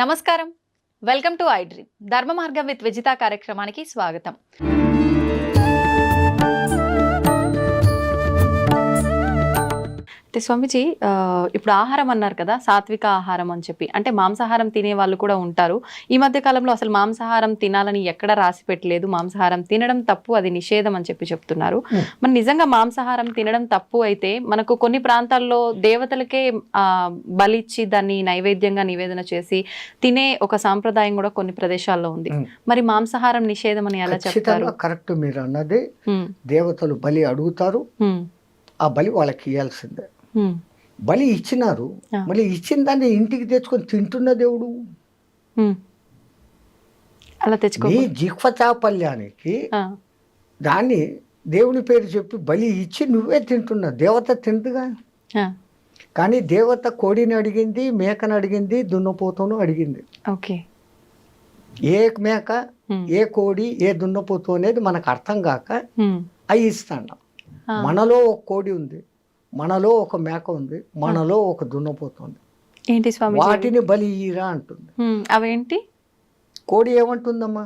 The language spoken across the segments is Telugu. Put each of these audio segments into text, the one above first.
నమస్కారం. Welcome to I dream. ధర్మ మార్గం విత్ విజిత కార్యక్రమానికి స్వాగతం. అయితే స్వామిజీ, ఇప్పుడు ఆహారం అన్నారు కదా, సాత్విక ఆహారం అని చెప్పి, అంటే మాంసాహారం తినే వాళ్ళు కూడా ఉంటారు. ఈ మధ్య కాలంలో అసలు మాంసాహారం తినాలని ఎక్కడ రాసి పెట్టలేదు. మాంసాహారం తినడం తప్పు, అది నిషేధం అని చెప్పి చెప్తున్నారు. మరి నిజంగా మాంసాహారం తినడం తప్పు అయితే మనకు కొన్ని ప్రాంతాల్లో దేవతలకే బలిచ్చి దాన్ని నైవేద్యంగా నివేదన చేసి తినే ఒక సాంప్రదాయం కూడా కొన్ని ప్రదేశాల్లో ఉంది. మరి మాంసాహారం నిషేధం అని ఎలా చెప్తారు? కరెక్ట్, మీరు అన్నది. దేవతలు బలి అడుగుతారు, ఆ బలి వాళ్ళకి ఇవ్వాల్సిందే. బలి ఇచ్చినారు, మళ్ళీ ఇచ్చిన దాన్ని ఇంటికి తెచ్చుకొని తింటున్న దేవుడు అలా తెచ్చుకో. నీ జిహ్వ చాపల్యానికి దాన్ని దేవుని పేరు చెప్పి బలి ఇచ్చి నువ్వే తింటున్నా. దేవత తింటుగా. కానీ దేవత కోడిని అడిగింది, మేకను అడిగింది, దున్నపోతును అడిగింది. ఓకే, ఏ మేక, ఏ కోడి, ఏ దున్నపోతు అనేది మనకు అర్థం కాక అవి ఇస్తాను. మనలో ఒక కోడి ఉంది, మనలో ఒక మేక ఉంది, మనలో ఒక దున్నపోతుంది. ఏంటి స్వామి వాటిని బలి ఇయ్యరా అంటుంది. అవేంటి? కోడి ఏమంటుందమ్మా?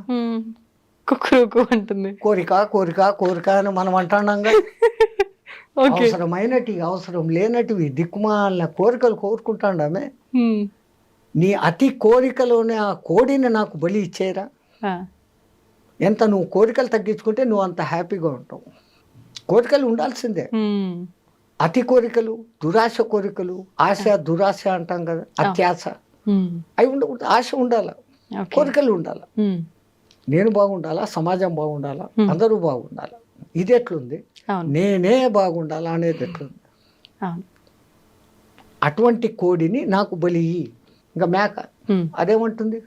కుక్కు అంటుంది. కోరిక కోరిక కోరిక అని మనం అంటున్నాంగా. అవసరమైనటివి అవసరం లేనటివి దిక్కుమాలిన కోరికలు కోరుకుంటాండామే. నీ అతి కోరికలోనే ఆ కోడిని నాకు బలి ఇచ్చేరా. ఎంత నువ్వు కోరికలు తగ్గించుకుంటే నువ్వు అంత హ్యాపీగా ఉంటావు. కోరికలు ఉండాల్సిందే. అతి కోరికలు, దురాశ కోరికలు, ఆశ దురాశ అంటాం కదా, అత్యాశ, అవి ఉండకూడదు. ఆశ ఉండాల, కోరికలు ఉండాల. నేను బాగుండాలా, సమాజం బాగుండాలా, అందరూ బాగుండాలా. ఇది ఎట్లుంది? నేనే బాగుండాలా అనేది ఎట్లుంది? అటువంటి కోడిని నాకు బలి. ఇంకా మేక అదేమంటుంది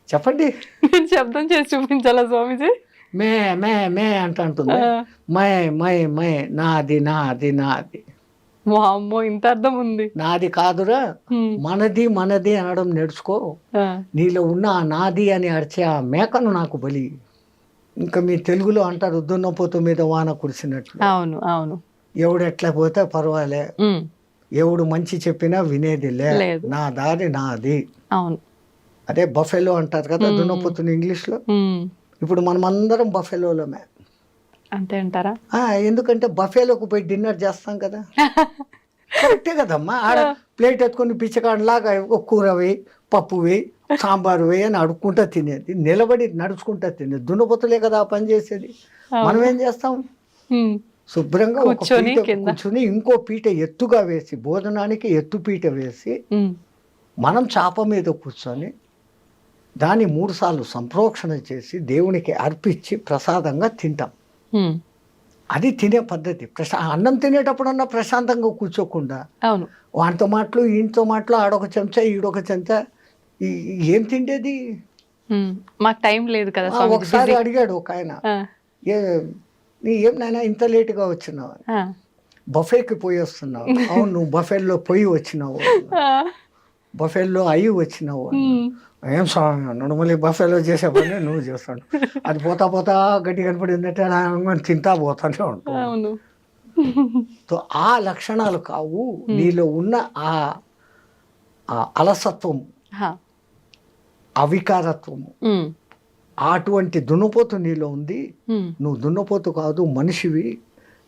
చెప్పండి? శబ్దం చేసి చూపించాలా స్వామిజీ? మే మే మే అంటుంది. మై మై మై, నాది నాది నాది. అమ్మో, ఇంత అర్థం ఉంది. నాది కాదురా, మనది మనది అనడం నేర్చుకో. నీలో ఉన్న ఆ నాది అని అరిచే ఆ మేకను నాకు బలి. ఇంకా మీ తెలుగులో అంటారు, దున్నపోతు మీద వాన కురిసినట్లు. అవును అవును. ఎవడు ఎట్లా పోతే పర్వాలే, ఎవడు మంచి చెప్పినా వినేది లేదు, నా దారి నాది. అవును, అదే బఫెలో అంటారు కదా దున్నపోతుని ఇంగ్లీష్లో. ఇప్పుడు మనం అందరం బఫెలోలమే. అంతే అంటారా? ఎందుకంటే బఫేలోకి పోయి డిన్నర్ చేస్తాం కదా. కరెక్టే కదమ్మా. ఆడ ప్లేట్ ఎత్తుకొని పిచ్చకాడలాగా కూరవి, పప్పువి, సాంబారువి అని అడుక్కుంటా తినేది, నిలబడి నడుచుకుంటా తినేది. దున్నపోతులే కదా ఆ పని చేసేది. మనం ఏం చేస్తాం? శుభ్రంగా కూర్చొని ఇంకో పీట ఎత్తుగా వేసి, భోజనానికి ఎత్తు పీట వేసి, మనం చాప మీద కూర్చొని దాన్ని 3 సార్లు సంప్రోక్షణ చేసి దేవునికి అర్పించి ప్రసాదంగా తింటాం. అది తినే పద్ధతి. అన్నం తినేటప్పుడన్నా ప్రశాంతంగా కూర్చోకుండా వాటితో మాటలు, ఈయనతో మాటలు, ఆడొక చెంచా ఈడొక చెంచా, ఏం తిండేది? మాకు టైం లేదు కదా. ఒకసారి అడిగాడు ఒక ఆయన, ఏం నాయనా ఇంత లేటుగా వచ్చినావు? బఫేకి పోయి వస్తున్నావు. అవును, నువ్వు బఫేల్లో పోయి వచ్చినావు, బఫేల్లో అయ్యి వచ్చినావు. ఏం స్వామి అన్నాడు. మళ్ళీ బఫేలో చేసే పని నువ్వు చేస్తాడు. అది పోతా పోతా గట్టి కనపడిందంటే తింటా పోతానే ఉంటావు. సో ఆ లక్షణాలు కావు. నీలో ఉన్న ఆ అలసత్వం, అవికారత్వము, అటువంటి దున్నపోతు నీలో ఉంది. నువ్వు దున్నపోతు కాదు, మనిషివి.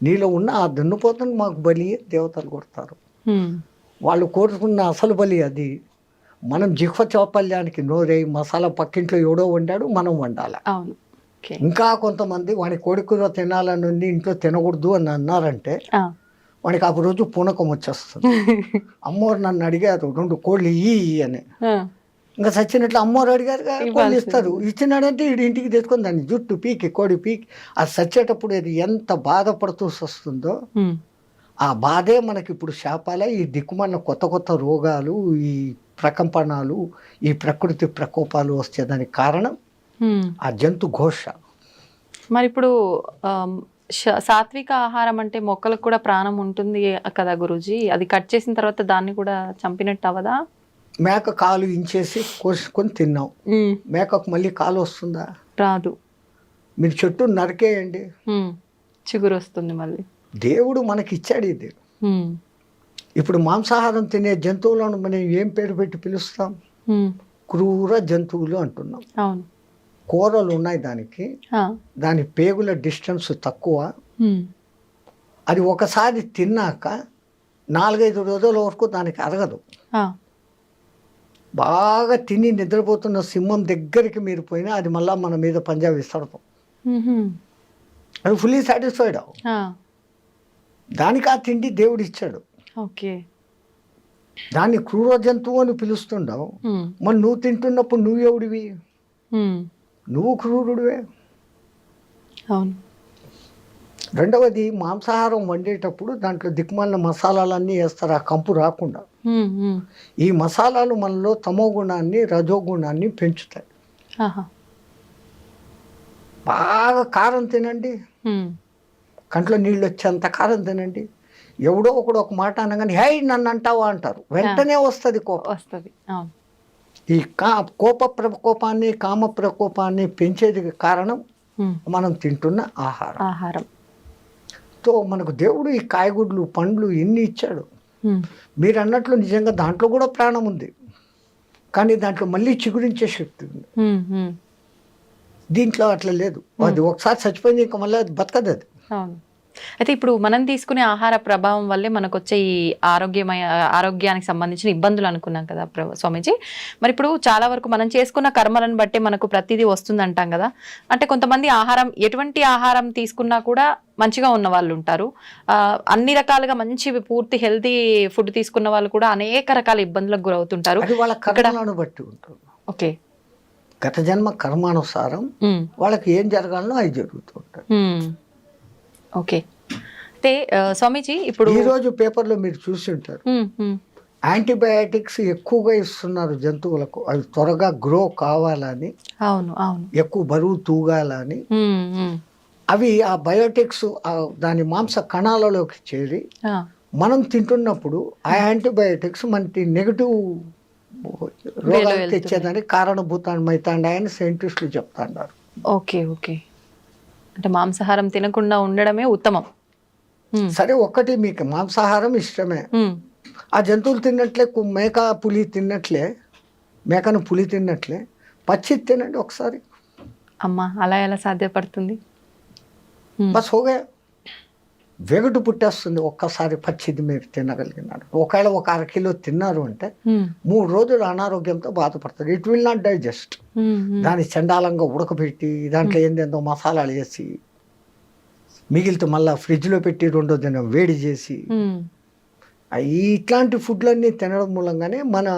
నీలో ఉన్న ఆ దున్నపోతుని మాకు బలి దేవతలు కొడతారు. వాళ్ళు కోరుకున్న అసలు బలి అది. మనం జిహ్వ చాపల్యానికి నోరై మసాలా పక్కింట్లో ఎవడో వండాడు, మనం వండాలి. ఇంకా కొంతమంది వాడి కోడికూర తినాలని ఉంది, ఇంట్లో తినకూడదు అని అన్నారంటే వాడికి ఆ రోజు పూనకం వచ్చేస్తుంది. అమ్మోరు నన్ను అడిగారు 2 కోళ్ళు ఇయ్యి అని. ఇంకా చచ్చినట్లు అమ్మోరు అడిగారు, కోళ్ళు ఇస్తారు. ఇచ్చినాడంటే వీడి ఇంటికి తెచ్చుకొని దాన్ని జుట్టు పీకి, కోడి పీకి, అది చచ్చేటప్పుడు అది ఎంత బాధపడుతూ వస్తుందో ఆ బాధే మనకి ఇప్పుడు శాపాలే. ఈ దిక్కుమన్న కొత్త కొత్త రోగాలు, ఈ ప్రకంపనాలు, ఈ ప్రకృతి ప్రకోపాలు వచ్చేదానికి కారణం ఆ జంతు ఘోష. మరి ఇప్పుడు సాత్విక ఆహారం అంటే మొక్కలకు కూడా ప్రాణం ఉంటుంది కదా గురూజీ, అది కట్ చేసిన తర్వాత దాన్ని కూడా చంపినట్టు అవదా? మేక కాలు ఇంచేసి కోసుకొని తిన్నాం, మేకకు మళ్ళీ కాలు వస్తుందా? రాదు. మీరు చెట్టు నరికేయండి, చిగురు వస్తుంది మళ్ళీ. దేవుడు మనకి ఇచ్చాడు ఇది. ఇప్పుడు మాంసాహారం తినే జంతువులను మనం ఏం పేరు పెట్టి పిలుస్తాం? క్రూర జంతువులు అంటున్నాం. అవును. కూరలు ఉన్నాయి దానికి, దాని పేగుల డిస్టెన్స్ తక్కువ. అది ఒకసారి తిన్నాక 4-5 రోజుల వరకు దానికి అరగదు. బాగా తిని నిద్రపోతున్న సింహం దగ్గరికి మీరు పోయినా అది మళ్ళీ మన మీద పంజా విస్తడతాం. అది ఫుల్లీ సాటిస్ఫైడ్. దానికి ఆ తిండి దేవుడు ఇచ్చాడు. ఓకే. దాన్ని క్రూర జంతువు అని పిలుస్తుండవు. మరి నువ్వు తింటున్నప్పుడు నువ్వు ఎవడివి? నువ్వు క్రూరుడివే. అవును. రెండవది, మాంసాహారం వండేటప్పుడు దాంట్లో దిక్కుమాలిన మసాలాలన్నీ వేస్తారు ఆ కంపు రాకుండా. ఈ మసాలాలు మనలో తమో గుణాన్ని, రజో గుణాన్ని పెంచుతాయి. బాగా కారం తినండి, కంట్లో నీళ్ళు వచ్చేంత కారం తినండి. ఎవడో ఒకడు ఒక మాట అనగానే హై నన్ను అంటావా అంటారు, వెంటనే వస్తుంది కోపం. వస్తుంది. ఈ కోప ప్రకోపాన్ని, కామ ప్రకోపాన్ని పెంచేది కారణం మనం తింటున్న ఆహారం. తో మనకు దేవుడు ఈ కాయగూడ్లు, పండ్లు ఎన్ని ఇచ్చాడు. మీరు అన్నట్లు నిజంగా దాంట్లో కూడా ప్రాణం ఉంది, కానీ దాంట్లో మళ్ళీ చిగురించే శక్తి ఉంది. దీంట్లో అట్లా లేదు. అది ఒకసారి చచ్చిపోయింది, ఇంకా మళ్ళీ అది బతకదు. అది అయితే ఇప్పుడు మనం తీసుకునే ఆహార ప్రభావం వల్లే మనకు వచ్చే ఈ ఆరోగ్యానికి సంబంధించిన ఇబ్బందులు అనుకున్నాం కదా స్వామీజీ. మరి ఇప్పుడు చాలా వరకు మనం చేసుకున్న కర్మలను బట్టి మనకు ప్రతిదీ వస్తుంది అంటాం కదా. అంటే కొంతమంది ఎటువంటి ఆహారం తీసుకున్నా కూడా మంచిగా ఉన్న వాళ్ళు ఉంటారు, అన్ని రకాలుగా మంచి పూర్తి హెల్తీ ఫుడ్ తీసుకున్న వాళ్ళు కూడా అనేక రకాల ఇబ్బందులకు గురవుతుంటారు. వాళ్ళ కర్మలను బట్టి ఉంటుంది. ఓకే. గత జన్మ కర్మానుసారం వాళ్ళకి ఏం జరగాలనో అవి జరుగుతుంటాయి. ఓకే. అయితే స్వామీజీ ఇప్పుడు ఈరోజు పేపర్లో మీరు చూసి ఉంటారు, యాంటీబయాటిక్స్ ఎక్కువగా ఇస్తున్నారు జంతువులకు, అవి త్వరగా గ్రో కావాలని, అవును అవును, ఎక్కువ బరువు తూగాలని. అవి ఆ బయోటిక్స్ దాని మాంస కణాలలోకి చేరి మనం తింటున్నప్పుడు ఆ యాంటీబయాటిక్స్ మనకి నెగటివ్ రోగాలు తెచ్చేదానికి కారణభూతమైతాయని సైంటిస్టులు చెప్తున్నారు. Okay okay. అంటే మాంసాహారం తినకుండా ఉండడమే ఉత్తమం. సరే, ఒక్కటి మీకు మాంసాహారం ఇష్టమే, ఆ జంతువులు తిన్నట్లే మేక పులి తిన్నట్లే, మేకను పులి తిన్నట్లే పచ్చి తినండి ఒకసారి. అమ్మా, అలా ఎలా సాధ్యపడుతుంది? బస్ హోగా, వెగటు పుట్టేస్తుంది ఒక్కసారి పచ్చిది మీరు తినగలిగినారు. ఒకవేళ ఒక 1/2 కిలో తిన్నారు అంటే 3 రోజులు అనారోగ్యంతో బాధపడతారు. It will not digest. దాన్ని చండాలంగా ఉడకబెట్టి దాంట్లో ఏందేందో మసాలాలు వేసి మిగిలితే మళ్ళీ ఫ్రిడ్జ్లో పెట్టి 2వ దినం వేడి చేసి ఇట్లాంటి ఫుడ్లన్నీ తినడం మూలంగానే మన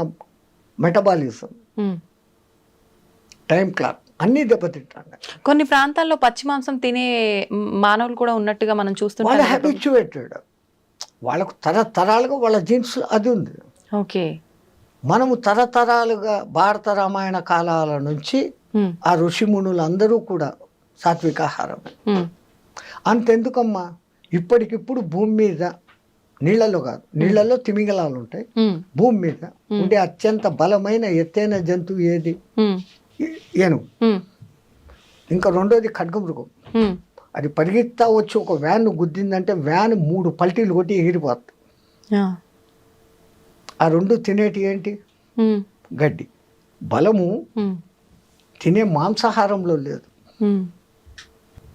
మెటబాలిజం, టైం క్లాక్ అన్నీ దెబ్బతింటాడు. కొన్ని ప్రాంతాల్లో పచ్చి మాంసం తినే మానవులు కూడా ఉన్నట్టుగా మనం చూస్తున్నాం. వాళ్ళు హ్యాబిచ్యువేటెడ్, వాళ్ళకు తరతరాలుగా వాళ్ళ జీన్స్ అది ఉంది. ఓకే. మనము తరతరాలుగా భారత రామాయణ కాలాల నుంచి ఆ ఋషిమునులు అందరూ కూడా సాత్విక ఆహారం. అంతెందుకమ్మా, ఇప్పటికిప్పుడు భూమి మీద నీళ్ళలో కాదు, నీళ్ళలో తిమింగలాలు ఉంటాయి, భూమి మీద ఉండే అత్యంత బలమైన ఎత్తైన జంతువు ఏది? ఏనుగు. ఇంకా 2వది ఖడ్గమృగం. అది పరిగెత్తా వచ్చి ఒక వ్యాన్ గుద్దిందంటే వ్యాన్ 3 పల్టీలు కొట్టి ఎగిరిపోతుంది. ఆ 2 తినేటి ఏంటి? గడ్డి. బలము తినే మాంసాహారంలో లేదు.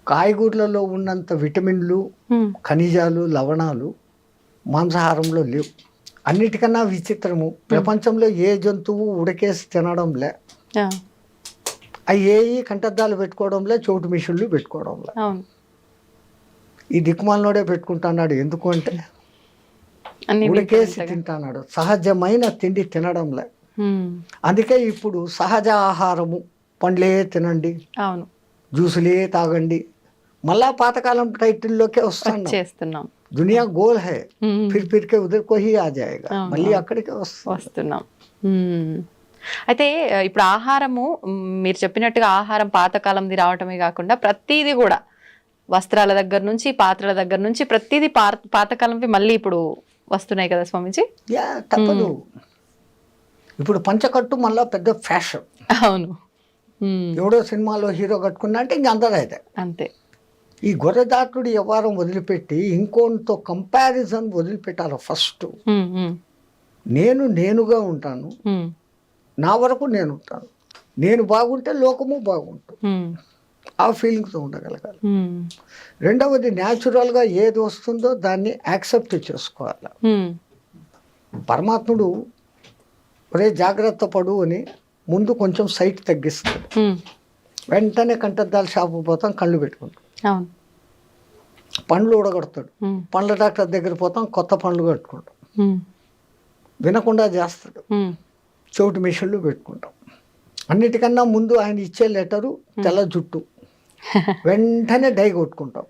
కాయగూరలలో ఉన్నంత విటమిన్లు, ఖనిజాలు, లవణాలు మాంసాహారంలో లేవు. అన్నిటికన్నా విచిత్రము, ప్రపంచంలో ఏ జంతువు ఉడకేసి తినడంలే, అవి కంటద్దాలు పెట్టుకోవడంలే, చోటు మిషన్లు పెట్టుకోవడంలే. ఈ దిక్కుమాలనోడే పెట్టుకుంటున్నాడు. ఎందుకు అంటే ఉడకేసి తింటున్నాడు, సహజమైన తిండి తినడంలే. అందుకే ఇప్పుడు సహజ ఆహారము, పండ్లే తినండి, జ్యూసులే తాగండి, మళ్ళా పాతకాలం టైటిల్లోకే వస్తున్నాం. దునియా goal high, Phir K ఉదర్ co he ఆ జాయేగా, మళ్ళీ అక్కడికే వస్తున్నాం. అయితే ఇప్పుడు ఆహారము, మీరు చెప్పినట్టుగా ఆహారం పాతకాలంది రావటమే కాకుండా ప్రతిదీ కూడా వస్త్రాల దగ్గర నుంచి, పాత్రల దగ్గర నుంచి ప్రతిదీ పాతకాలంవి మళ్ళీ ఇప్పుడు వస్తున్నాయి కదా స్వామీజీ. తప్పదు. ఇప్పుడు పంచకట్టు మళ్ళీ పెద్ద ఫ్యాషన్. అవును. ఎవడో సినిమాలో హీరో కట్టుకున్నా అంటే ఇంక అందరూ అయితే అంతే. ఈ గొర్రెదాటుడు వ్యవహారం వదిలిపెట్టి ఇంకోటితో కంపారిజన్ వదిలిపెట్టాలి ఫస్ట్. నేనుగా ఉంటాను, నా వరకు నేను ఉంటాను, నేను బాగుంటే లోకము బాగుంటుంది, ఆ ఫీలింగ్తో ఉండగలగాలి. రెండవది న్యాచురల్గా ఏది వస్తుందో దాన్ని యాక్సెప్ట్ చేసుకోవాలి. పరమాత్ముడు ఒరే జాగ్రత్త పడు అని ముందు కొంచెం సైట్ తగ్గిస్తాడు, వెంటనే కంటద్దాలు షాపు పోతాం, కళ్ళు పెట్టుకుంటాం, పండ్లు ఊడగొడతాడు, పండ్ల డాక్టర్ దగ్గర పోతాం, కొత్త పండ్లు కట్టుకుంటాం, వినకుండా చేస్తాడు, చెవిటి మిషన్లు పెట్టుకుంటాం. అన్నిటికన్నా ముందు ఆయన ఇచ్చే లెటరు తెల్ల జుట్టు, వెంటనే డై కొట్టుకుంటాం,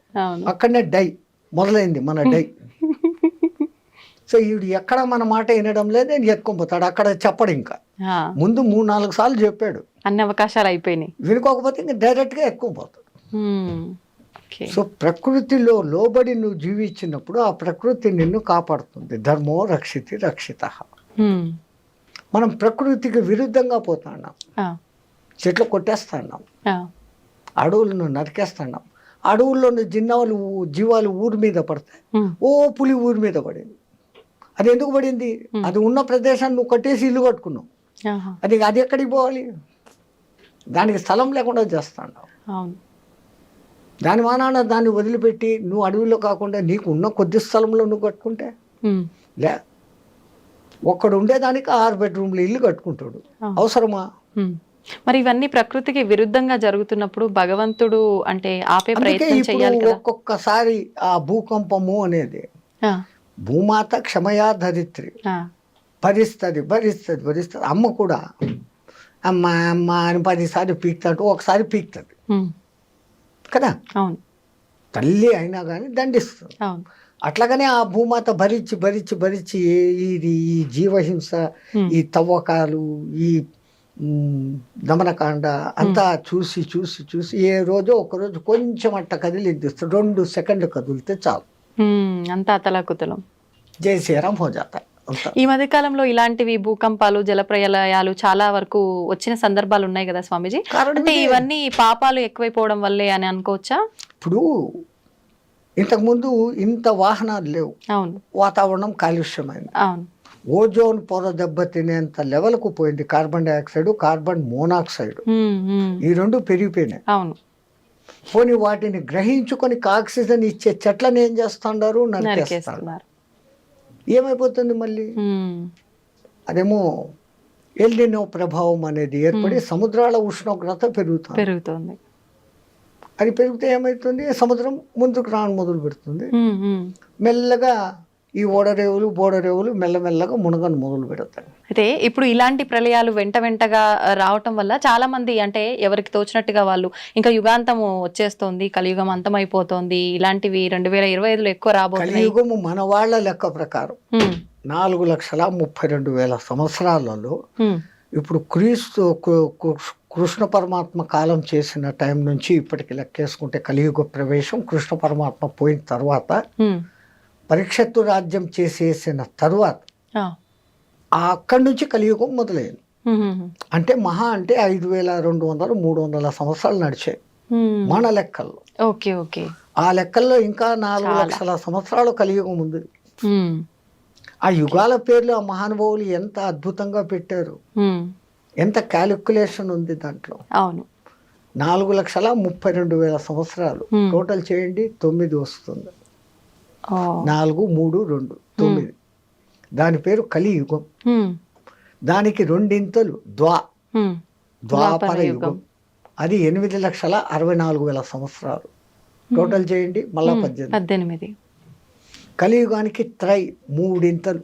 అక్కడనే డై మొదలైంది మన డై. సో వీడు ఎక్కడ మన మాట వినడం లేదు, నేను ఎత్తుకొని అక్కడ చెప్పడు, ఇంకా ముందు 3-4 సార్లు చెప్పాడు, అన్ని అవకాశాలు అయిపోయినాయి, వినుకోకపోతే ఇంకా డైరెక్ట్గా ఎత్తుకొని. సో ప్రకృతిలో లోబడి నువ్వు జీవించినప్పుడు ఆ ప్రకృతి నిన్ను కాపాడుతుంది. ధర్మో రక్షితి రక్షిత. మనం ప్రకృతికి విరుద్ధంగా పోతున్నాం, చెట్లు కొట్టేస్తున్నాం, అడవులను నరికేస్తున్నాం, అడవుల్లోని జీవాలు ఊరి మీద పడతాయి. ఓ పులి ఊరి మీద పడింది, అది ఎందుకు పడింది? అది ఉన్న ప్రదేశాన్ని నువ్వు కట్టేసి ఇల్లు కట్టుకున్నావు, అది ఎక్కడికి పోవాలి? దానికి స్థలం లేకుండా చేస్తున్నావు. దాని మానాన దాన్ని వదిలిపెట్టి నువ్వు అడవిలో కాకుండా నీకు ఉన్న కొద్ది స్థలంలో నువ్వు కట్టుకుంటే లే, ఒక్కడు ఉండేదానికి 6 బెడ్రూమ్లు ఇల్లు కట్టుకుంటాడు, అవసరమా? మరి ఇవన్నీ ప్రకృతికి విరుద్ధంగా జరుగుతున్నప్పుడు భగవంతుడు అంటే ఆపే ప్రయత్నం చేయాలి కదా. ఒక్కొక్కసారి ఆ భూకంపము అనేది భూమాత క్షమయా ధరిత్రి, భరిస్తుంది. అమ్మ కూడా అమ్మ అమ్మ అని 10 సార్లు పీక్తాడు, ఒకసారి పీక్తుంది కదా. అవును, తల్లి అయినా కానీ దండిస్తుంది. అట్లాగనే ఆ భూమాత భరించి ఈ జీవహింస, ఈ తవ్వకాలు, ఈ దమనకాండ అంతా చూసి ఏ రోజో ఒకరోజు కొంచెం అట్ట కదిలిద్దిస్తాడు, 2 సెకండ్లు కదిలితే చాలు, అంతా అతలాకుతలం, జై శ్రీరామ్ హో జాతా. ఈ మధ్య కాలంలో ఇలాంటివి భూకంపాలు, జలప్రలయాలు చాలా వరకు వచ్చిన సందర్భాలు ఉన్నాయి కదా స్వామీజీ. అంటే ఇవన్నీ పాపాలు ఎక్కువైపోవడం వల్లే అని అనుకోవచ్చా? ఇప్పుడు ఇంతకుముందు ఇంత వాహనాలు లేవు, అవును, వాతావరణం కాలుష్యమైంది, అవును, ఓజోన్ పొర దెబ్బతినేంత లెవెల్కు పోయింది. కార్బన్ డైఆక్సైడ్, కార్బన్ మోనాక్సైడ్, ఈ 2 పెరిగిపోయినాయి. అవును, పోనీ వాటిని గ్రహించుకొని ఆక్సిజన్ ఇచ్చే చెట్లను ఏం చేస్తున్నారు? నరికేస్తున్నారు. ఏమైపోతుంది మళ్ళీ? అదేమో ఎల్నినో ప్రభావం అనేది ఏర్పడి సముద్రాల ఉష్ణోగ్రత పెరుగుతుంది. అది పెరిగితే ఏమవుతుంది? సముద్రం ముందుకు రావడం మొదలు పెడుతుంది. మెల్లగా ఈ బోడరేవులు మెల్లమెల్లగా మునగను మొదలు పెడతాయి. అయితే ఇప్పుడు ఇలాంటి ప్రళయాలు వెంటగా రావటం వల్ల చాలా మంది అంటే ఎవరికి తోచినట్టుగా వాళ్ళు ఇంకా యుగాంతము వచ్చేస్తోంది, కలియుగం అంతమైపోతోంది, ఇలాంటివి 2025లో ఎక్కువ రాబోతుంది. కలియుగము మన వాళ్ళ లెక్క ప్రకారం 4,32,000 సంవత్సరాలలో ఇప్పుడు కృష్ణ పరమాత్మ కాలం చేసిన టైం నుంచి ఇప్పటికి లెక్కేసుకుంటే కలియుగ ప్రవేశం కృష్ణ పరమాత్మ పోయిన తర్వాత పరీక్షత్తు రాజ్యం చేసేసిన తరువాత అక్కడి నుంచి కలియుగం మొదలైంది. అంటే మహా అంటే 5,200-300 సంవత్సరాలు నడిచాయి మన లెక్కల్లో. ఆ లెక్కల్లో ఇంకా 4,00,000 సంవత్సరాలు కలియుగం ఉంది. ఆ యుగాల పేర్లు ఆ మహానుభావులు ఎంత అద్భుతంగా పెట్టారు, ఎంత క్యాలిక్యులేషన్ ఉంది దాంట్లో. అవును, 4,32,000 సంవత్సరాలు టోటల్ చేయండి, 9 వస్తుంది. 4, 3, 2, 9. దాని పేరు కలియుగం. దానికి 2 ఇంతలు ద్వాపర యుగం, అది 8,64,000 సంవత్సరాలు టోటల్ చేయండి, మళ్ళా 18. కలియుగానికి 3 ఇంతలు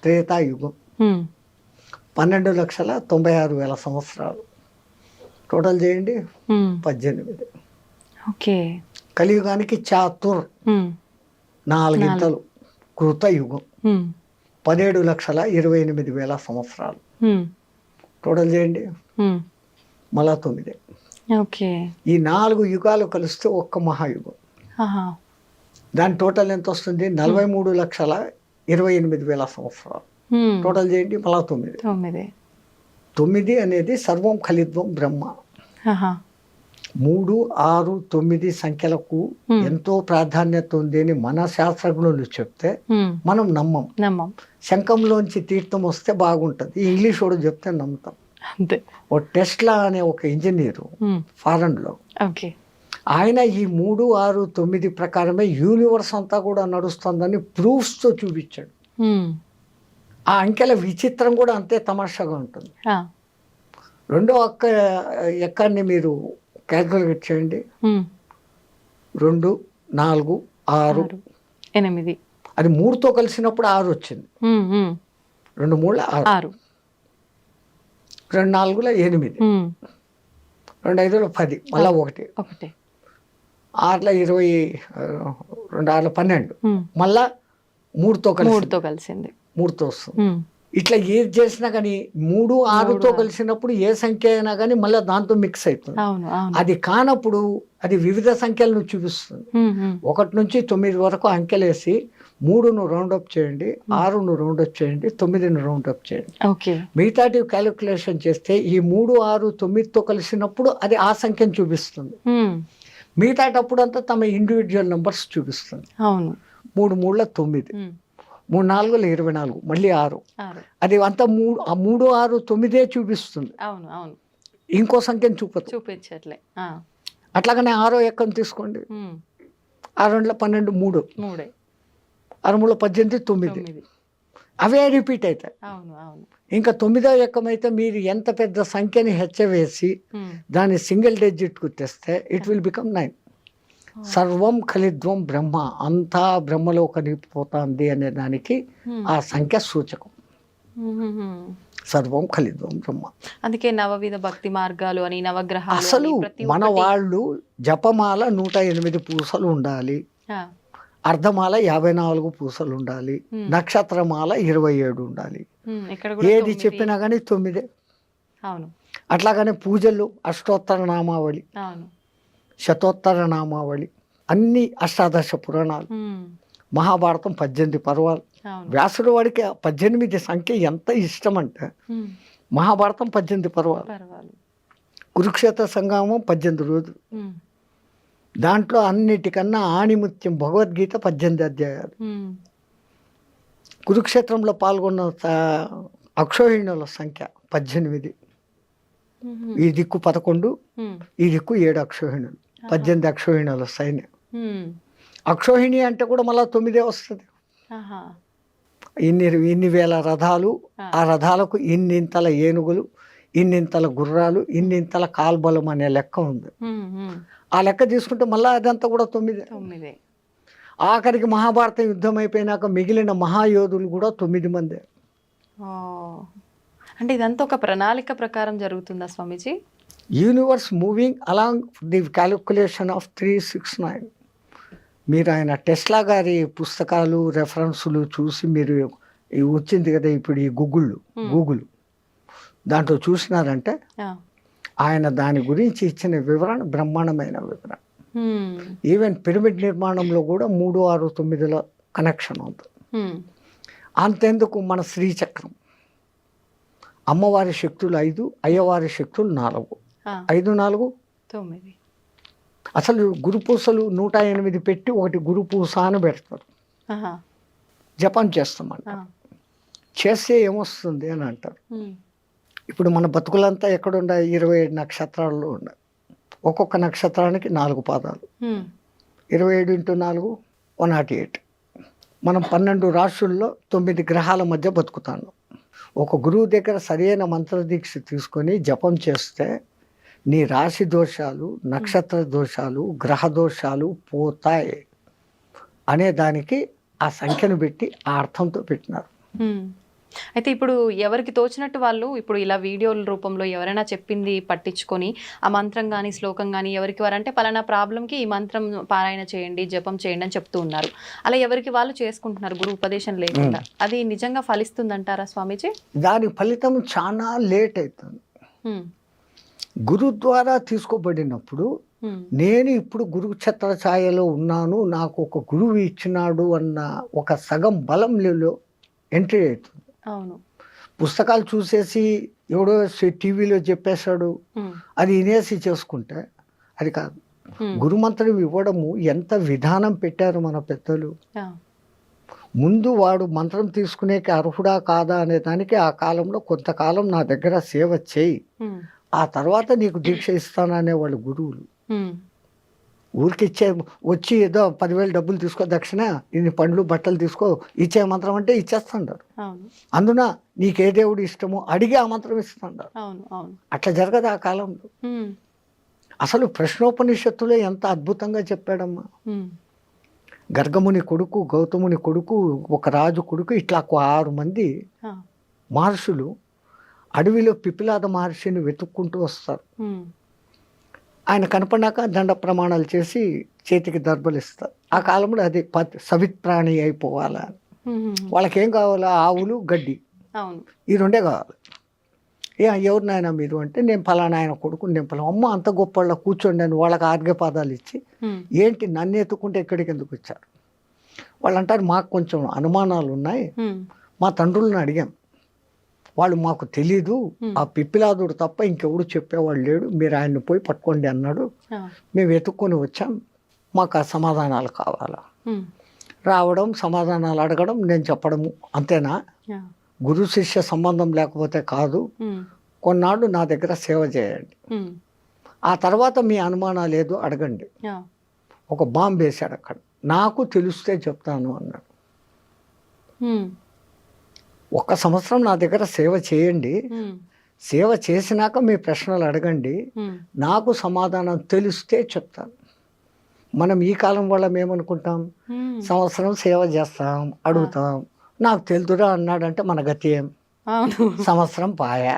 త్రేతాయుగం, 12,96,000 సంవత్సరాలు టోటల్ చేయండి, 18. కలియుగానికి చాతుర్ 4 ఇంతలు కృతయుగం, 17,28,000 సంవత్సరాలు టోటల్ చేయండి, మళ్ళా 9. ఈ 4 యుగాలు కలిస్తే ఒక్క మహాయుగం. దాని టోటల్ ఎంత వస్తుంది? 43,28,000 సంవత్సరాలు టోటల్ చేయండి, మళ్ళా 9. 9 అనేది సర్వం ఖలిత్వం బ్రహ్మ. 3, 6, 9 సంఖ్యలకు ఎంతో ప్రాధాన్యత ఉంది అని మన శాస్త్రజ్ఞులు చెప్తే మనం నమ్మం. శంఖంలోంచి తీర్థం వస్తే బాగుంటుంది, ఇంగ్లీష్ వాడు చెప్తే నమ్ముతాం. అంతే. ఓ టెస్లా అనే ఒక ఇంజనీరు ఫారెన్లో, ఆయన ఈ 3, 6, 9 ప్రకారమే యూనివర్స్ అంతా కూడా నడుస్తుందని ప్రూఫ్స్తో చూపించాడు. ఆ అంకెల విచిత్రం కూడా అంతే తమాషాగా ఉంటుంది. రెండో ఎక్కాన్ని మీరు క్యాల్కులేట్ చేయండి. 2, 4, 6, 8. అది 3తో కలిసినప్పుడు 6 వచ్చింది. 2 3 6, 2 4 8, 2 5 10, మళ్ళా 1, 6 20, 2 6 12, మళ్ళా 3తో కలిసింది. 3తో వస్తుంది. ఇట్లా ఏది చేసినా కానీ 3, 6తో కలిసినప్పుడు ఏ సంఖ్య అయినా కానీ మళ్ళీ దాంతో మిక్స్ అవుతుంది. అది కానప్పుడు అది వివిధ సంఖ్యలను చూపిస్తుంది. 1 నుంచి 9 వరకు అంకెలేసి 3ను రౌండప్ చేయండి, 6ను రౌండప్ చేయండి, 9ను రౌండప్ చేయండి. మిగతాటి క్యాలిక్యులేషన్ చేస్తే ఈ 3, 6, 9తో కలిసినప్పుడు అది ఆ సంఖ్యను చూపిస్తుంది. మిగతాటప్పుడు అంతా తమ ఇండివిజువల్ నెంబర్స్ చూపిస్తుంది. 3 3 9, 3 4 24, మళ్ళీ 6. అది అంతా 3 6 9 చూపిస్తుంది. ఇంకో సంఖ్యను చూపించట్లే. అట్లాగనే 6వ ఎక్కం తీసుకోండి. 6 2 12, 3, 6 3 18, 9. అవే రిపీట్ అవుతాయి. ఇంకా 9వ ఎక్కం అయితే మీరు ఎంత పెద్ద సంఖ్యని హెచ్చవేసి దాన్ని సింగిల్ డిజిట్కు తెస్తే ఇట్ విల్ బికమ్ 9. సర్వం ఖలిద్వం బ్రహ్మ, అంతా బ్రహ్మలో కలిగిపోతుంది అనే దానికి ఆ సంఖ్య సూచకం. సర్వం ఖలిద్వం బ్రహ్మ. అందుకే నవవిధ భక్తి మార్గాలు అని, నవగ్రహాలు. అసలు మన వాళ్ళు జపమాల 108 పూసలు ఉండాలి, అర్ధమాల 54 పూసలు ఉండాలి, నక్షత్రమాల 27 ఉండాలి. ఏది చెప్పినా కానీ 9. అట్లాగనే పూజలు అష్టోత్తర నామావళి, శతోత్తర నామావళి, అన్ని అష్టాదశ పురాణాలు, మహాభారతం 18 పర్వాలు. వ్యాసుడు వాడికి 18 సంఖ్య ఎంత ఇష్టం అంటే మహాభారతం 18 పర్వాలు, కురుక్షేత్ర సంగ్రామం 18 రోజులు, దాంట్లో అన్నిటికన్నా ఆణిముత్యం భగవద్గీత 18 అధ్యాయాలు. కురుక్షేత్రంలో పాల్గొన్న అక్షోహిణుల సంఖ్య 18. ఈ దిక్కు 11, ఈ దిక్కు 7 అక్షోహిణులు, 18 అక్షోహిణుల సైన్యం. అక్షోహిణి అంటే కూడా మళ్ళీ 9 వస్తుంది. ఇన్ని వేల రథాలు, ఆ రథాలకు ఇన్నింతల ఏనుగులు, ఇన్నింతల గుర్రాలు, ఇన్నింతల కాల్బలం అనే లెక్క ఉంది. ఆ లెక్క తీసుకుంటే మళ్ళీ అదంతా కూడా 9. ఆఖరికి మహాభారతం యుద్ధం అయిపోయినాక మిగిలిన మహాయోధులు కూడా 9 మందే. అంటే ఇదంతా ఒక ప్రణాళిక ప్రకారం జరుగుతుందా Swamiji? Universe moving along the calculation of 369. మీరు ఆయన టెస్లా గారి పుస్తకాలు రెఫరెన్సులు చూసి మీరు వచ్చింది కదా ఇప్పుడు ఈ గూగుల్ దాంట్లో చూసినారంటే ఆయన దాని గురించి ఇచ్చిన వివరణ బ్రహ్మాండమైన వివరణ. ఈవెన్ పిరమిడ్ నిర్మాణంలో కూడా 3 6 9 కనెక్షన్ ఉంది. అంతెందుకు మన శ్రీచక్రం, అమ్మవారి శక్తులు 5, అయ్యవారి శక్తులు 4, 5 4 9. అసలు గురుపూసలు 108 పెట్టి ఒకటి గురుపూస అని పెడతారు, జపం చేస్తామంట. చేస్తే ఏమొస్తుంది అని అంటారు. ఇప్పుడు మన బతుకులంతా ఎక్కడుండే 27 నక్షత్రాల్లో ఉన్నాయి. ఒక్కొక్క నక్షత్రానికి 4 పాదాలు, 27 × 4 108. మనం 12 రాశుల్లో 9 గ్రహాల మధ్య బతుకుతాను. ఒక గురువు దగ్గర సరైన మంత్రదీక్ష తీసుకొని జపం చేస్తే నీ రాశి దోషాలు, నక్షత్ర దోషాలు, గ్రహ దోషాలు పోతాయి అనే దానికి ఆ సంఖ్యను పెట్టి ఆ అర్థంతో పెట్టినారు. అయితే ఇప్పుడు ఎవరికి తోచినట్టు వాళ్ళు ఇప్పుడు ఇలా వీడియోల రూపంలో ఎవరైనా చెప్పింది పట్టించుకొని ఆ మంత్రం కానీ శ్లోకం కానీ ఎవరికి వారంటే పలానా ప్రాబ్లంకి ఈ మంత్రం పారాయణ చేయండి, జపం చేయండి అని చెప్తూ ఉన్నారు. అలా ఎవరికి వాళ్ళు చేసుకుంటున్నారు గురు ఉపదేశం లేకుండా. అది నిజంగా ఫలిస్తుందంటారా స్వామీజీ? దాని ఫలితం చాలా లేట్ అవుతుంది. గురు ద్వారా తీసుకోబడినప్పుడు నేను ఇప్పుడు గురు ఛత్ర ఛాయలో ఉన్నాను, నాకు ఒక గురువు ఇచ్చినాడు అన్న ఒక సగం బలంలో ఎంట్రీ అవుతుంది. అవును, పుస్తకాలు చూసేసి ఎవడో టీవీలో చెప్పేశాడు అది వినేసి చేసుకుంటే అది కాదు. గురుమంత్రం ఇవ్వడము ఎంత విధానం పెట్టారు మన పెద్దలు. ముందు వాడు మంత్రం తీసుకునేకి అర్హుడా కాదా అనే దానికి ఆ కాలంలో కొంతకాలం నా దగ్గర సేవ చేయి, ఆ తర్వాత నీకు దీక్ష ఇస్తాననే వాళ్ళు గురువులు. ఊరికి ఇచ్చే వచ్చి ఏదో 10,000 డబ్బులు తీసుకో దక్షిణ, ఇన్ని పండ్లు బట్టలు తీసుకో, ఇచ్చే మంత్రం అంటే ఇచ్చేస్తుంటారు. అందున నీకే దేవుడు ఇష్టమో అడిగి ఆ మంత్రం ఇస్తుంటారు. అట్లా జరగదు ఆ కాలంలో. అసలు ప్రశ్నోపనిషత్తులో ఎంత అద్భుతంగా చెప్పాడమ్మా. గర్గముని కొడుకు, గౌతముని కొడుకు, ఒక రాజు కొడుకు, ఇట్లా 6 మంది మహర్షులు అడవిలో పిపిలాద మహర్షిని వెతుక్కుంటూ వస్తారు. ఆయన కనపడినాక దండ ప్రమాణాలు చేసి చేతికి దర్భలు ఇస్తారు. ఆ కాలంలో అది సవిత్ప్రాణి అయిపోవాలా. వాళ్ళకేం కావాలా? ఆవులు, గడ్డి, ఈ 2 కావాలి. ఎవరు నాయన మీరు అంటే, నేను ఫలానా ఆయన కొడుకు, నేను ఫలానా. అమ్మ అంత గొప్ప వాళ్ళ కూర్చోండి అని వాళ్ళకి ఆర్ఘ్యపాదాలు ఇచ్చి, ఏంటి నన్ను ఎత్తుకుంటే ఎక్కడికి ఎందుకు వచ్చారు? వాళ్ళు అంటారు, మాకు కొంచెం అనుమానాలు ఉన్నాయి, మా తండ్రులను అడిగాం, వాళ్ళు మాకు తెలీదు, ఆ పిప్పిలాదుడు తప్ప ఇంకెవడు చెప్పేవాడు లేడు, మీరు ఆయన్ని పోయి పట్టుకోండి అన్నాడు, మేము వెతుక్కొని వచ్చాం, మాకు ఆ సమాధానాలు కావాలా. రావడం, సమాధానాలు అడగడం, నేను చెప్పడము, అంతేనా? గురు శిష్య సంబంధం లేకపోతే కాదు. కొన్నాళ్ళు నా దగ్గర సేవ చేయండి, ఆ తర్వాత మీ అనుమానాలు ఏదో అడగండి. ఒక బాంబు వేశాడు అక్కడ, నాకు తెలిస్తే చెప్తాను అన్నాడు. 1 సంవత్సరం నా దగ్గర సేవ చేయండి, సేవ చేసినాక మీ ప్రశ్నలు అడగండి, నాకు సమాధానం తెలిస్తే చెప్తాను. మనం ఈ కాలం వాళ్ళం ఏమనుకుంటాం? సంవత్సరం సేవ చేస్తాం, అడుగుతాం, నాకు తెలుదురా అన్నాడంటే మన గతి ఏం? సంవత్సరం పాయా.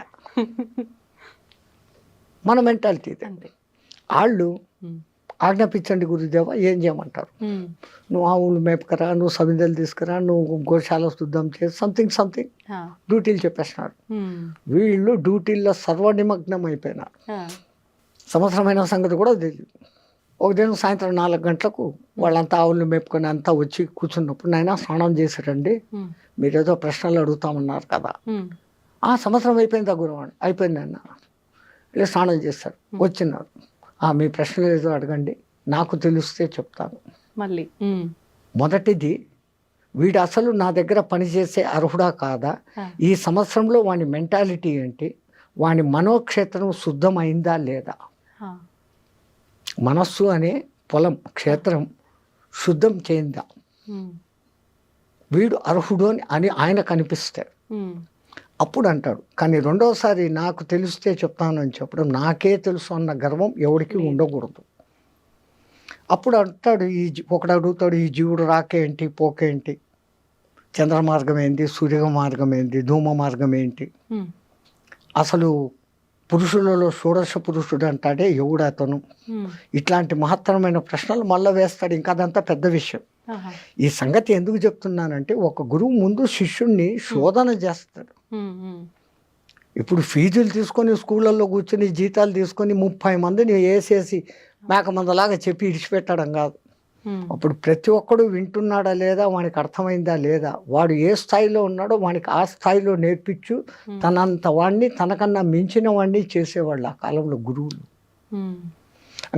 మన మెంటాలిటీ అంతే. వాళ్ళు ఆజ్ఞాపించండి గురుదేవ, ఏం చేయమంటారు? నువ్వు ఆవులు మేపకరా, నువ్వు సమిదలు తీసుకురా, నువ్వు గోశాల శుద్ధం చేసి సంథింగ్ డ్యూటీలు చెప్పేస్తున్నారు. వీళ్ళు డ్యూటీల్లో సర్వనిమగ్నం అయిపోయినారు. సంవత్సరమైన సంగతి కూడా తెలియదు. ఒక దినం సాయంత్రం 4 గంటలకు వాళ్ళంతా ఆవులు మేపుకొని అంతా వచ్చి కూర్చున్నప్పుడు, నాయన స్నానం చేశారండి, మీరేదో ప్రశ్నలు అడుగుతామన్నారు కదా. ఆ సంవత్సరం అయిపోయిందా గురువాడు? అయిపోయింది అన్న. ఇలా స్నానం చేశారు, వచ్చినారు, మీ ప్రశ్నలు ఏదో అడగండి, నాకు తెలిస్తే చెప్తాను. మళ్ళీ మొదటిది, వీడు అసలు నా దగ్గర పనిచేసే అర్హుడా కాదా, ఈ సంవత్సరంలో వాని మెంటాలిటీ ఏంటి, వాని మనోక్షేత్రం శుద్ధమైందా లేదా. మనస్సు అనే పొలం, క్షేత్రం శుద్ధం చేయిందా, వీడు అర్హుడు అని ఆయన కనిపిస్తాడు. అప్పుడు అంటాడు. కానీ రెండోసారి నాకు తెలిస్తే చెప్తాను అని చెప్పడం, నాకే తెలుసు అన్న గర్వం ఎవరికి ఉండకూడదు. అప్పుడు అంటాడు, ఒకడు అడుగుతాడు, ఈ జీవుడు రాకేంటి, పోకేంటి, చంద్ర మార్గం ఏంటి, సూర్య మార్గం ఏంటి, ధూమ మార్గం ఏంటి, అసలు పురుషులలో షోడశ పురుషుడు అంటాడే ఎవడు అతను, ఇట్లాంటి మహత్తరమైన ప్రశ్నలు మళ్ళీ వేస్తాడు. ఇంకా అదంతా పెద్ద విషయం. ఈ సంగతి ఎందుకు చెప్తున్నానంటే, ఒక గురువు ముందు శిష్యుణ్ణి శోధన చేస్తాడు. ఇప్పుడు ఫీజులు తీసుకొని స్కూళ్ళల్లో కూర్చొని జీతాలు తీసుకొని 30 మందిని వేసేసి మేకమందలాగా చెప్పి ఇడిచిపెట్టడం కాదు. అప్పుడు ప్రతి ఒక్కడు వింటున్నాడా లేదా, వానికి అర్థమైందా లేదా, వాడు ఏ స్థాయిలో ఉన్నాడో వానికి ఆ స్థాయిలో నేర్పించు, తనంత వాడిని తనకన్నా మించిన వాడిని చేసేవాళ్ళు ఆ కాలంలో గురువులు.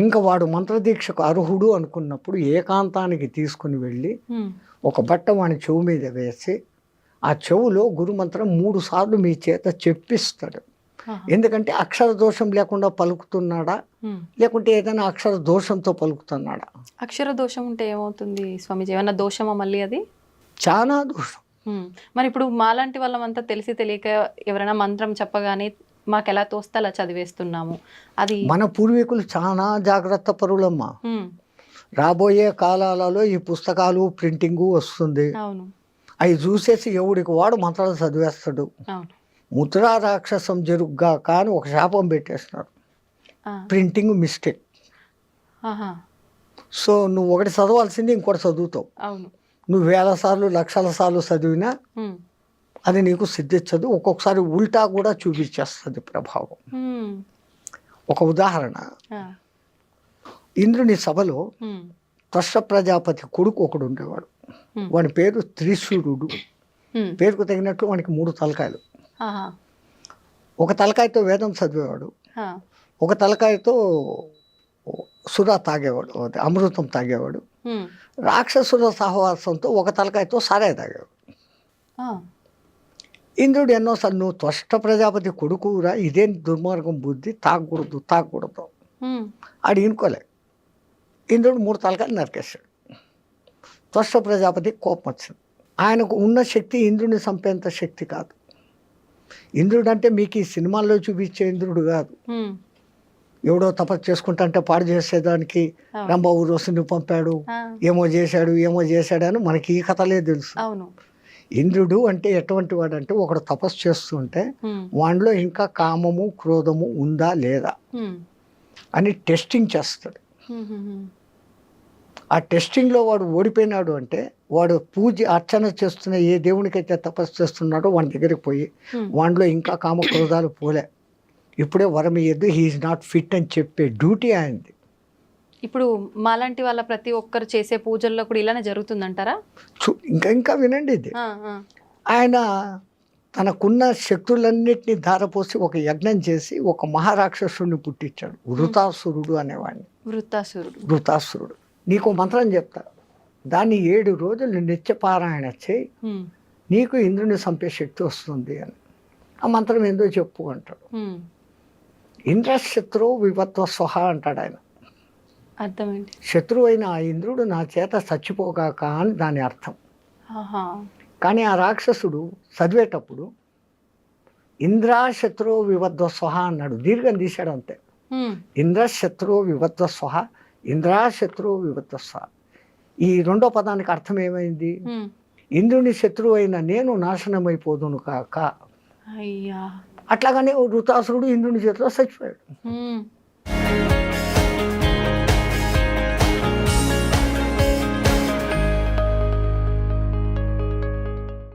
ఇంకా వాడు మంత్రదీక్షకు అర్హుడు అనుకున్నప్పుడు ఏకాంతానికి తీసుకుని వెళ్ళి ఒక బట్ట వాని చెవు మీద వేసి, ఆ చెవులో గురుమంత్రం 3 సార్లు మీ చేత చెప్పిస్తాడు. ఎందుకంటే అక్షర దోషం లేకుండా పలుకుతున్నాడా, లేకుంటే ఏదైనా అక్షర దోషంతో పలుకుతున్నాడా. అక్షర దోషం ఉంటే ఏమవుతుంది స్వామిజీ? ఏమన్నా దోషమా మళ్ళీ? అది చాలా దోషం. మరి ఇప్పుడు మాలాంటి వాళ్ళమంతా తెలిసి తెలియక ఎవరైనా మంత్రం చెప్పగానే మాకు ఎలా తోస్తే అలా చదివేస్తున్నాము. అది మన పూర్వీకులు చాలా జాగ్రత్త పరులమ్మా. రాబోయే కాలాలలో ఈ పుస్తకాలు ప్రింటింగు వస్తుంది, అవి చూసేసి ఎవడికి వాడు మంత్రాలు చదివేస్తాడు. ముద్రా రాక్షసం జరుగుగా కానీ ఒక శాపం పెట్టేస్తున్నారు, ప్రింటింగ్ మిస్టేక్. సో నువ్వు ఒకటి చదవాల్సింది ఇంకోటి చదువుతావు. నువ్వు 1000 సార్లు 1,00,000 సార్లు చదివినా అది నీకు సిద్ధించదు. ఒక్కొక్కసారి ఉల్టా కూడా చూపించేస్తుంది ప్రభావం. ఒక ఉదాహరణ, ఇంద్రుని సభలో త్వష్ట ప్రజాపతి కొడుకు ఒకడు ఉండేవాడు. వాడి పేరు త్రిశూరుడు. పేరుకు తగినట్లు వానికి 3 తలకాయలు. ఒక తలకాయతో వేదం చదివేవాడు, ఒక తలకాయతో సురా తాగేవాడు, అదే అమృతం తాగేవాడు. హ్మ్. రాక్షసుల సహవాసంతో ఒక తలకాయతో సారాయి తాగేవాడు. ఆ. ఇంద్రుడు ఎన్నోసార్లు నువ్వు త్వష్ట ప్రజాపతి కొడుకురా, ఇదేం దుర్మార్గం బుద్ధి, తాగకూడదు. హ్మ్. ఆడు ఇనుకోలే. ఇంద్రుడు 3 తలకాయలు నరికేశాడు. త్వష్ట ప్రజాపతి కోపం వచ్చింది. ఆయనకు ఉన్న శక్తి ఇంద్రుడిని చంపేంత శక్తి కాదు. ఇంద్రుడు అంటే మీకు ఈ సినిమాల్లో చూపించే ఇంద్రుడు కాదు. హ్మ్. ఎవడో తపస్సు చేసుకుంటా పాడు చేసేదానికి అవును. రంభ ఊరోసుని పంపాడు, ఆ. ఏమో చేశాడు అని మనకి ఈ కథలే తెలుసు. అవును. ఇంద్రుడు అంటే ఎటువంటి వాడు అంటే, ఒకడు తపస్సు చేస్తుంటే హ్మ్. వాడిలో ఇంకా కామము క్రోధము ఉందా లేదా హ్మ్. అని టెస్టింగ్ చేస్తాడు. హ్మ్. హ్మ్. ఆ టెస్టింగ్లో వాడు ఓడిపోయినాడు అంటే, వాడు పూజ అర్చన చేస్తున్న ఏ దేవునికైతే తపస్సు చేస్తున్నాడో వాడి దగ్గరికి పోయి హ్మ్. వాడిలో ఇంకా కామ క్రోధాలు పోలే, ఇప్పుడే వరం ఇయ్యద్దు, హీఈస్ నాట్ ఫిట్ అని చెప్పే డ్యూటీ ఆయనది. ఇప్పుడు మాలాంటి వాళ్ళ ప్రతి ఒక్కరు చేసే పూజల్లో కూడా ఇలానే జరుగుతుందంటారా? ఇంకా వినండి ఇది. ఆ, ఆ. ఆయన తనకున్న శక్తులన్నిటినీ ధారపోసి ఒక యజ్ఞం చేసి ఒక మహారాక్షసుడిని పుట్టించాడు, వృతాసురుడు అనేవాడిని. వృతాసురుడు. నీకు మంత్రం చెప్తా, దాన్ని 7 రోజులు నిత్యపారాయణ చేయి, హ్మ్. నీకు ఇంద్రుని చంపే శక్తి వస్తుంది అని. ఆ మంత్రం ఏందో చెప్పు అంటాడు. హ్మ్. ఇంద్రశత్రువు వివత్వ స్వహ అంటాడు ఆయన. అర్థం ఏంటి? శత్రువు అయిన ఆ ఇంద్రుడు నా చేత చచ్చిపోగాక అని దాని అర్థం. ఆహా. కానీ ఆ రాక్షసుడు చదివేటప్పుడు ఇంద్రాశత్రు వివద్వ స్వహ అన్నాడు, దీర్ఘం తీశాడు అంతే. హ్మ్. ఇంద్రశత్రు వివద్వ స్వహ, ఇంద్రాశత్రు వివద్వ స్వహ. ఈ రెండో పదానికి అర్థం ఏమైంది? హ్మ్. ఇంద్రుని శత్రువు అయిన నేను నాశనమైపోదును కాక. అయ్యా. అట్లాగనే వృతాసురుడు ఇంద్రుని చేతిలో చచ్చిపోయాడు. హ్మ్.